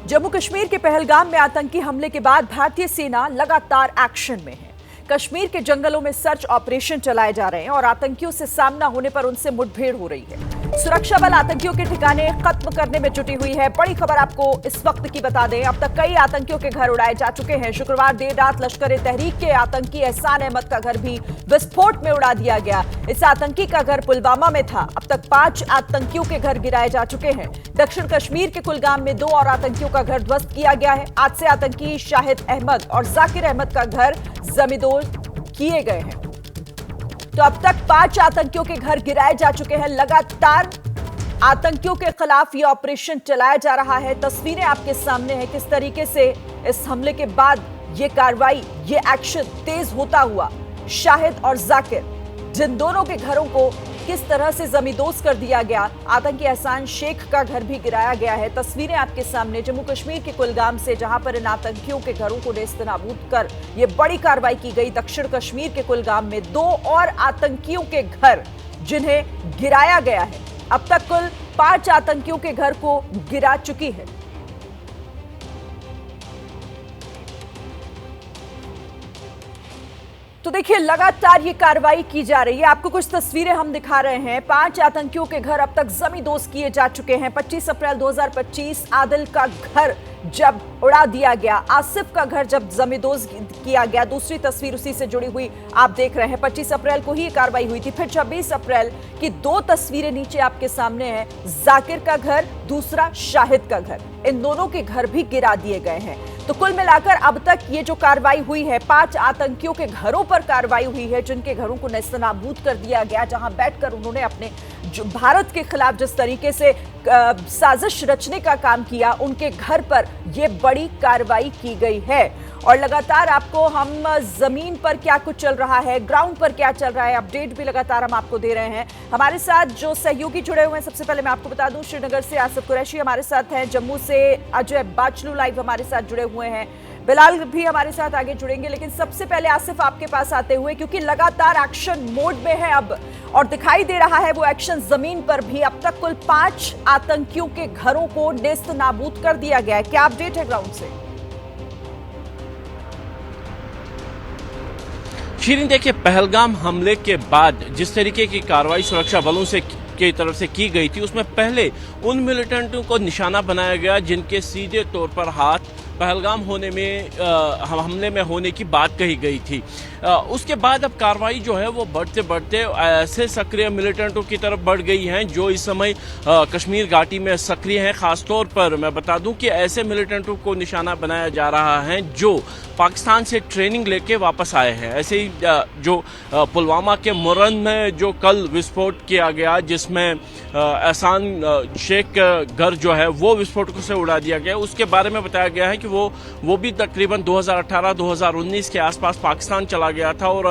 जम्मू कश्मीर के पहलगाम में आतंकी हमले के बाद भारतीय सेना लगातार एक्शन में है। कश्मीर के जंगलों में सर्च ऑपरेशन चलाए जा रहे हैं और आतंकियों से सामना होने पर उनसे मुठभेड़ हो रही है। सुरक्षा बल आतंकियों के ठिकाने खत्म करने में जुटी हुई है। बड़ी खबर आपको इस वक्त की बता दें, अब तक कई आतंकियों के घर उड़ाए जा चुके हैं। शुक्रवार देर रात लश्कर-ए-तहरीक के आतंकी एहसान अहमद का घर भी विस्फोट में उड़ा दिया गया। इस आतंकी का घर पुलवामा में था। अब तक 5 आतंकियों के घर गिराए जा चुके हैं। दक्षिण कश्मीर के कुलगाम में 2 और आतंकियों का घर ध्वस्त किया गया है। आज से आतंकी शाहिद अहमद और जाकिर अहमद का घर जमींदोज किए गए हैं। तो अब तक 5 आतंकियों के घर गिराए जा चुके हैं। लगातार आतंकियों के खिलाफ यह ऑपरेशन चलाया जा रहा है। तस्वीरें आपके सामने हैं किस तरीके से इस हमले के बाद यह कार्रवाई, यह एक्शन तेज होता हुआ शाहिद और जाकिर, जिन दोनों के घरों को किस तरह से जमींदोज कर दिया गया। आतंकी एहसान शेख का घर भी गिराया गया है। तस्वीरें आपके सामने जम्मू कश्मीर के कुलगाम से, जहां पर इन आतंकियों के घरों को नेस्तनाबूद कर यह बड़ी कार्रवाई की गई। दक्षिण कश्मीर के कुलगाम में 2 और आतंकियों के घर जिन्हें गिराया गया है। अब तक कुल 5 आतंकियों के घर को गिरा चुकी है। तो देखिए, लगातार ये कार्रवाई की जा रही है। आपको कुछ तस्वीरें हम दिखा रहे हैं। 5 आतंकियों के घर अब तक जमींदोज किए जा चुके हैं। 25 अप्रैल 2025 आदिल का घर जब उड़ा दिया गया, आसिफ का घर जब जमींदोज किया गया। दूसरी तस्वीर उसी से जुड़ी हुई आप देख रहे हैं। 25 अप्रैल को ही कार्रवाई हुई थी। फिर 26 अप्रैल की 2 तस्वीरें नीचे आपके सामने हैं। जाकिर का घर, दूसरा शाहिद का घर, इन दोनों के घर भी गिरा दिए गए हैं। तो कुल मिलाकर अब तक ये जो कार्रवाई हुई है, 5 आतंकियों के घरों पर कार्रवाई हुई है, जिनके घरों को नेस्तनाबूद कर दिया गया, जहां बैठकर उन्होंने अपने जो भारत के खिलाफ जिस तरीके से साजिश रचने का काम किया, उनके घर पर यह बड़ी कार्रवाई की गई है। और लगातार आपको हम जमीन पर क्या कुछ चल रहा है, ग्राउंड पर क्या चल रहा है, अपडेट भी लगातार हम आपको दे रहे हैं। हमारे साथ जो सहयोगी जुड़े हुए हैं, सबसे पहले मैं आपको बता दूं, श्रीनगर से आसिफ कुरैशी हमारे साथ हैं, जम्मू से अजय बाचलू लाइव हमारे साथ जुड़े हुए हैं, बिलाल भी हमारे साथ आगे जुड़ेंगे। लेकिन सबसे पहले आसिफ आपके पास आते हुए, क्योंकि लगातार एक्शन मोड में है अब और दिखाई दे रहा है वो एक्शन जमीन पर भी। अब तक कुल 5 आतंकियों के घरों को नेस्तनाबूद कर दिया गया है। क्या अपडेट है ग्राउंड से? शीरीन, देखिए, पहलगाम हमले के बाद जिस तरीके की कार्रवाई सुरक्षा बलों से की तरफ से की गई थी, उसमें पहले उन मिलिटेंटों को निशाना बनाया गया जिनके सीधे तौर पर हाथ पहलगाम हमले में होने की बात कही गई थी। उसके बाद अब कार्रवाई जो है वो बढ़ते बढ़ते ऐसे सक्रिय मिलिटेंटों की तरफ बढ़ गई हैं जो इस समय कश्मीर घाटी में सक्रिय हैं। खासतौर पर मैं बता दूं कि ऐसे मिलिटेंटों को निशाना बनाया जा रहा है जो पाकिस्तान से ट्रेनिंग लेके वापस आए हैं। ऐसे ही जो पुलवामा के मुरन में जो कल विस्फोट किया गया, जिसमें एहसान शेख का घर जो है वो विस्फोटकों से उड़ा दिया गया, उसके बारे में बताया गया है कि वो भी तकरीबन 2018-2019 के आसपास पाकिस्तान चला गया था और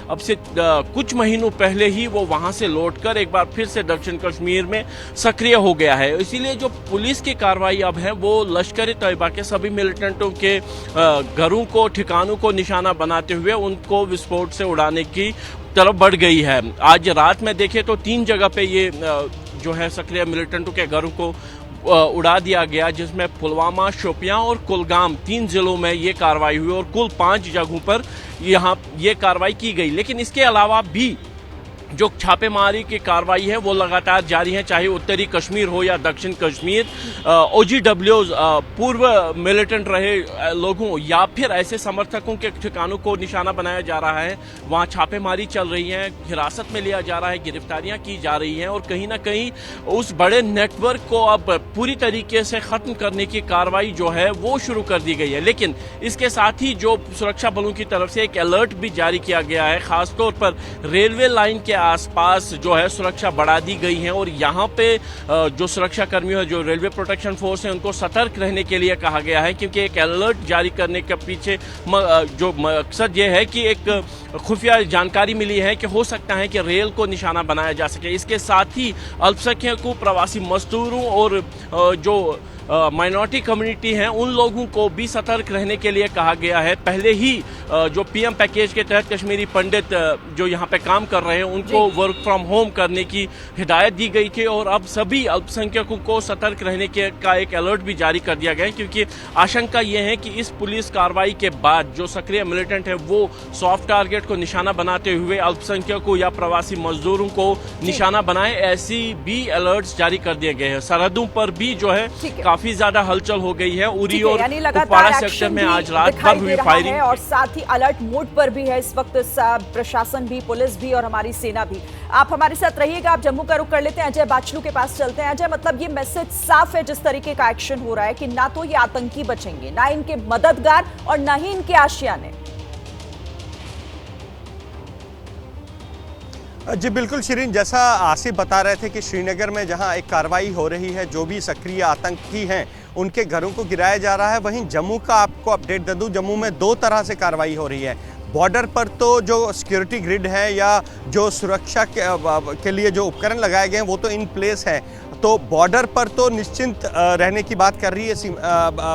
अब से कुछ महीनों पहले ही वो वहां से लौटकर एक बार फिर से दक्षिण कश्मीर में सक्रिय हो गया है। इसीलिए जो पुलिस की कार्रवाई अब है वो लश्कर-ए-तैयबा के सभी मिलिटेंटों के घरों को, ठिकानों को निशाना बनाते हुए उनको विस्फोट से उड़ाने की तरफ बढ़ गई है। आज रात में देखें तो 3 जगह पे ये जो है सक्रिय मिलिटेंटों के घरों को उड़ा दिया गया, जिसमें पुलवामा, शोपियां और कुलगाम 3 जिलों में ये कार्रवाई हुई और कुल 5 जगहों पर यहाँ ये कार्रवाई की गई। लेकिन इसके अलावा भी जो छापेमारी की कार्रवाई है वो लगातार जारी है, चाहे उत्तरी कश्मीर हो या दक्षिण कश्मीर। OGWs, पूर्व मिलिटेंट रहे लोगों या फिर ऐसे समर्थकों के ठिकानों को निशाना बनाया जा रहा है। वहाँ छापेमारी चल रही है, हिरासत में लिया जा रहा है, गिरफ्तारियां की जा रही हैं और कहीं ना कहीं उस बड़े नेटवर्क को अब पूरी तरीके से खत्म करने की कार्रवाई जो है वो शुरू कर दी गई है। लेकिन इसके साथ ही जो सुरक्षा बलों की तरफ से एक अलर्ट भी जारी किया गया है, खासतौर पर रेलवे लाइन के आसपास जो है सुरक्षा बढ़ा दी गई है और यहाँ पे जो सुरक्षा कर्मियों, जो रेलवे प्रोटेक्शन फोर्स है, उनको सतर्क रहने के लिए कहा गया है, क्योंकि एक अलर्ट जारी करने के पीछे जो मकसद ये है कि एक खुफिया जानकारी मिली है कि हो सकता है कि रेल को निशाना बनाया जा सके। इसके साथ ही अल्पसंख्यकों, प्रवासी मजदूरों और जो माइनॉरिटी कम्युनिटी हैं उन लोगों को भी सतर्क रहने के लिए कहा गया है। पहले ही जो पीएम पैकेज के तहत कश्मीरी पंडित जो यहाँ पे काम कर रहे हैं उनको वर्क फ्रॉम होम करने की हिदायत दी गई थी और अब सभी अल्पसंख्यकों को सतर्क रहने का एक अलर्ट भी जारी कर दिया गया है, क्योंकि आशंका ये है कि इस पुलिस कार्रवाई के बाद जो सक्रिय मिलिटेंट है वो सॉफ्ट टारगेट को निशाना बनाते हुए अल्पसंख्यकों या प्रवासी मजदूरों को निशाना बनाए, ऐसी भी अलर्ट्स जारी कर दिए गए हैं। सरहदों पर भी जो है काफी ज्यादा हलचल हो गई है। उरी और कुपवाड़ा सेक्टर में आज रात भर हुई फायरिंग और साथ ही अलर्ट मोड पर भी है इस वक्त प्रशासन भी, पुलिस भी और हमारी सेना भी। आप हमारे साथ रहिएगा। आप जम्मू का रुख कर लेते हैं, अजय बाचलू के पास चलते हैं। अजय, मतलब ये मैसेज साफ है जिस तरीके का एक्शन हो रहा है कि ना तो ये आतंकी बचेंगे, ना इनके मददगार और ना ही इनके आशियाने। जी बिल्कुल शिरीन, जैसा आसिफ बता रहे थे कि श्रीनगर में जहां एक कार्रवाई हो रही है, जो भी सक्रिय आतंकी हैं उनके घरों को गिराया जा रहा है। वहीं जम्मू का आपको अपडेट दे दूं, जम्मू में दो तरह से कार्रवाई हो रही है। बॉर्डर पर तो जो सिक्योरिटी ग्रिड है या जो सुरक्षा के लिए जो उपकरण लगाए गए हैं वो तो इन प्लेस है, तो बॉर्डर पर तो निश्चिंत रहने की बात कर रही है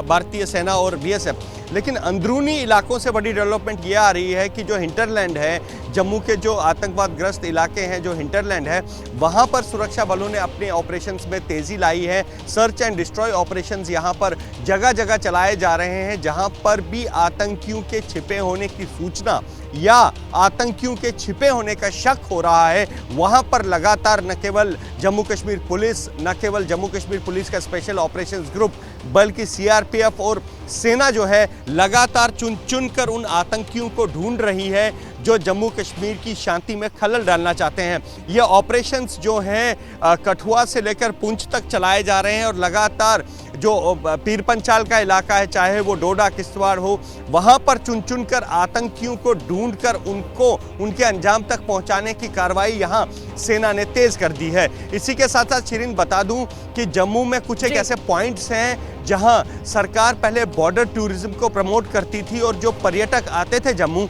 भारतीय सेना और बीएसएफ। लेकिन अंदरूनी इलाकों से बड़ी डेवलपमेंट ये आ रही है कि जो हिंटरलैंड है, जम्मू के जो आतंकवाद ग्रस्त इलाके हैं, जो हिंटरलैंड है, वहाँ पर सुरक्षा बलों ने अपने ऑपरेशंस में तेज़ी लाई है। सर्च एंड डिस्ट्रॉय ऑपरेशंस यहाँ पर जगह जगह चलाए जा रहे हैं। जहाँ पर भी आतंकियों के छिपे होने की सूचना या आतंकियों के छिपे होने का शक हो रहा है, वहाँ पर लगातार न केवल जम्मू कश्मीर पुलिस, न केवल जम्मू कश्मीर पुलिस का स्पेशल ऑपरेशंस ग्रुप, बल्कि सीआरपीएफ और सेना जो है लगातार चुन चुन कर उन आतंकियों को ढूंढ रही है जो जम्मू कश्मीर की शांति में खलल डालना चाहते हैं। ये ऑपरेशंस जो हैं कठुआ से लेकर पुंछ तक चलाए जा रहे हैं और लगातार जो पीर पंचाल का इलाका है, चाहे वो डोडा किश्तवाड़ हो, वहाँ पर चुन चुन कर आतंकियों को ढूंढ कर उनको उनके अंजाम तक पहुँचाने की कार्रवाई यहाँ सेना ने तेज़ कर दी है। इसी के साथ साथ शिरीन बता दूं कि जम्मू में कुछ एक ऐसे पॉइंट्स हैं जहां सरकार पहले बॉर्डर टूरिज्म को प्रमोट करती थी और जो पर्यटक आते थे जम्मू,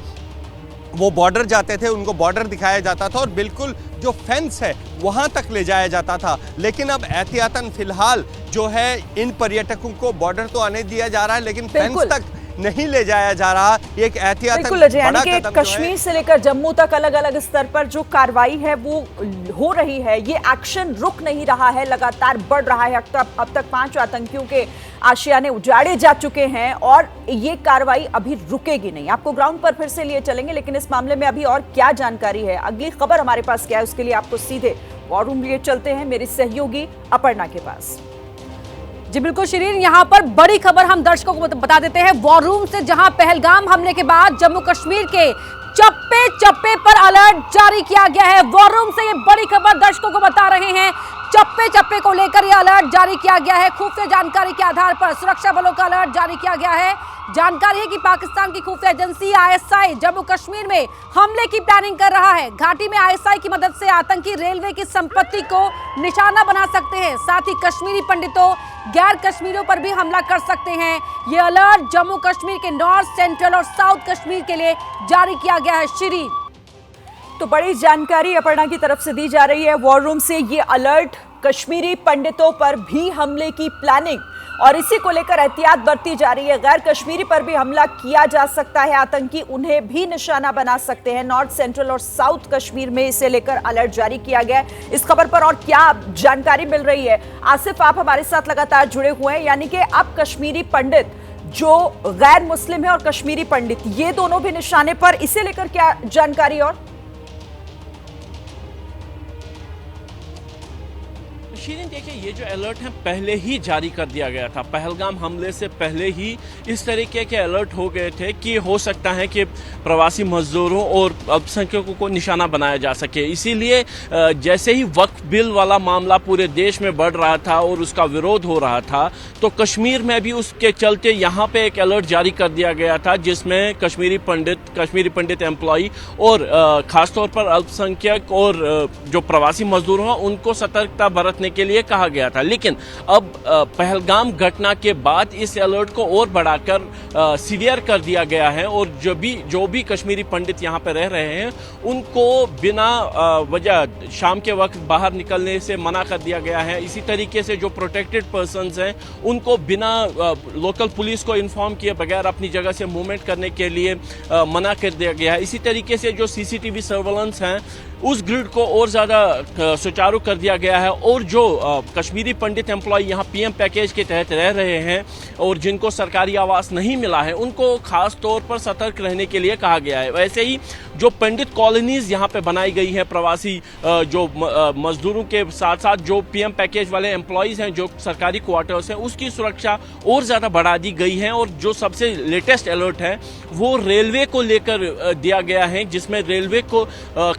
वो बॉर्डर जाते थे, उनको बॉर्डर दिखाया जाता था और बिल्कुल जो फेंस है वहां तक ले जाया जाता था। लेकिन अब एहतियातन फिलहाल जो है इन पर्यटकों को बॉर्डर तो आने दिया जा रहा है, लेकिन फेंस तक नहीं ले जाया जा रहा। एक एहतियातन बड़ा कदम कश्मीर से लेकर जम्मू तक अलग अलग स्तर पर जो कार्रवाई है वो हो रही है। ये एक्शन रुक नहीं रहा है, लगातार बढ़ रहा है। अब तक 5 आतंकियों के आशियाने उजाड़े जा चुके हैं और ये कार्रवाई अभी रुकेगी नहीं। आपको ग्राउंड पर फिर से लिए चलेंगे, लेकिन इस मामले में अभी और क्या जानकारी है, अगली खबर हमारे पास क्या है, उसके लिए आपको सीधे वॉर रूम लिए चलते हैं मेरी सहयोगी अपर्णा के पास। जी बिल्कुल शिरीन, यहाँ पर बड़ी खबर हम दर्शकों को बता देते हैं वॉर रूम से, जहां पहलगाम हमले के बाद जम्मू कश्मीर के चप्पे चप्पे पर अलर्ट जारी किया गया है। वॉर रूम से ये बड़ी खबर दर्शकों को बता रहे हैं, चप्पे चप्पे को लेकर यह अलर्ट जारी किया गया है। खुफिया जानकारी के आधार पर सुरक्षा बलों का अलर्ट जारी किया गया है। जानकारी है कि पाकिस्तान की खुफिया एजेंसी आईएसआई जम्मू कश्मीर में हमले की प्लानिंग कर रहा है। घाटी में आईएसआई की मदद से आतंकी रेलवे की संपत्ति को निशाना बना सकते हैं, साथ ही कश्मीरी पंडितों, गैर कश्मीरियों पर भी हमला कर सकते हैं। ये अलर्ट जम्मू कश्मीर के नॉर्थ, सेंट्रल और साउथ कश्मीर के लिए जारी किया गया है। श्री तो बड़ी जानकारी अपर्णा की तरफ से दी जा रही है वॉर रूम से। ये अलर्ट कश्मीरी पंडितों पर भी हमले की प्लानिंग और इसी को लेकर एहतियात बरती जा रही है। गैर कश्मीरी पर भी हमला किया जा सकता है, आतंकी उन्हें भी निशाना बना सकते हैं। नॉर्थ, सेंट्रल और साउथ कश्मीर में इसे लेकर अलर्ट जारी किया गया है। इस खबर पर और क्या जानकारी मिल रही है, आसिफ आप हमारे साथ लगातार जुड़े हुए हैं। यानी कि अब कश्मीरी पंडित जो गैर मुस्लिम है और कश्मीरी पंडित, ये दोनों भी निशाने पर, इसे लेकर क्या जानकारी? और शिरीन देखिए, ये जो अलर्ट है पहले ही जारी कर दिया गया था। पहलगाम हमले से पहले ही इस तरीके के अलर्ट हो गए थे कि हो सकता है कि प्रवासी मजदूरों और अल्पसंख्यकों को निशाना बनाया जा सके। इसीलिए जैसे ही वक्फ बिल वाला मामला पूरे देश में बढ़ रहा था और उसका विरोध हो रहा था, तो कश्मीर में भी उसके चलते यहाँ पे एक अलर्ट जारी कर दिया गया था, जिसमें कश्मीरी पंडित एम्प्लॉई और ख़ासतौर पर अल्पसंख्यक और जो प्रवासी मजदूर हैं उनको सतर्कता बरतने के लिए कहा गया था। लेकिन अब पहलगाम घटना के बाद इस अलर्ट को और बढ़ाकर सीवियर कर दिया गया है और जो भी कश्मीरी पंडित यहाँ पे रह रहे हैं उनको बिना वजह शाम के वक्त बाहर निकलने से मना कर दिया गया है। इसी तरीके से जो प्रोटेक्टेड पर्सन्स हैं उनको बिना लोकल पुलिस को इन्फॉर्म किए बगैर अपनी जगह से मूवमेंट करने के लिए मना कर दिया गया है। इसी तरीके से जो सीसीटीवी सर्वेलेंस हैं उस ग्रिड को और ज़्यादा सुचारू कर दिया गया है और जो कश्मीरी पंडित एम्प्लॉय यहाँ पीएम पैकेज के तहत रह रहे हैं और जिनको सरकारी आवास नहीं मिला है उनको खास तौर पर सतर्क रहने के लिए कहा गया है। वैसे ही जो पंडित कॉलोनीज यहाँ पे बनाई गई है प्रवासी जो मजदूरों के साथ साथ जो पीएम पैकेज वाले एम्प्लॉयज़ हैं जो सरकारी क्वार्टर्स हैं उसकी सुरक्षा और ज़्यादा बढ़ा दी गई है। और जो सबसे लेटेस्ट अलर्ट है वो रेलवे को लेकर दिया गया है जिसमें रेलवे को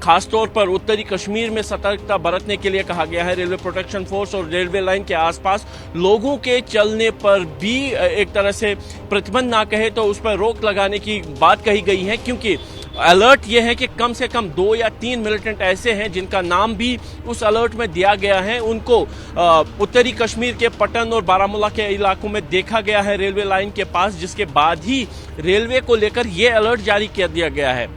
खास तौर पर उत्तरी कश्मीर में सतर्कता बरतने के लिए कहा गया है। रेलवे प्रोटेक्शन फोर्स और रेलवे लाइन के आसपास लोगों के चलने पर भी एक तरह से प्रतिबंध ना कहे तो उस पर रोक लगाने की बात कही गई है, क्योंकि अलर्ट ये है कि कम से कम 2 या 3 मिलिटेंट ऐसे हैं जिनका नाम भी उस अलर्ट में दिया गया है। उनको उत्तरी कश्मीर के पटन और बारामूला के इलाकों में देखा गया है रेलवे लाइन के पास, जिसके बाद ही रेलवे को लेकर ये अलर्ट जारी कर दिया गया है।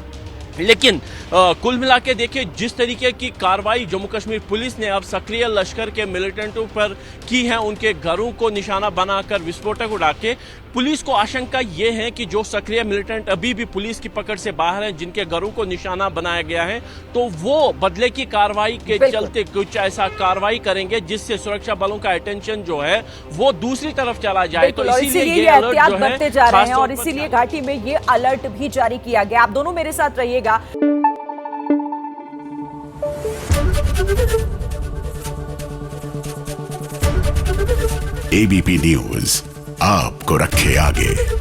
लेकिन कुल मिला के देखिए जिस तरीके की कार्रवाई जम्मू कश्मीर पुलिस ने अब सक्रिय लश्कर के मिलिटेंटों पर की है, उनके घरों को निशाना बनाकर विस्फोटक उड़ा के, पुलिस को आशंका ये है कि जो सक्रिय मिलिटेंट अभी भी पुलिस की पकड़ से बाहर हैं जिनके घरों को निशाना बनाया गया है तो वो बदले की कार्रवाई के चलते कुछ ऐसा कार्रवाई करेंगे जिससे सुरक्षा बलों का अटेंशन जो है वो दूसरी तरफ चला जाए। तो इसीलिए ये अलर्ट जो बढ़ते जा रहे हैं और इसीलिए घाटी में ये अलर्ट भी जारी किया गया। आप दोनों मेरे साथ रहिएगा। एबीपी न्यूज आपको रखे आगे।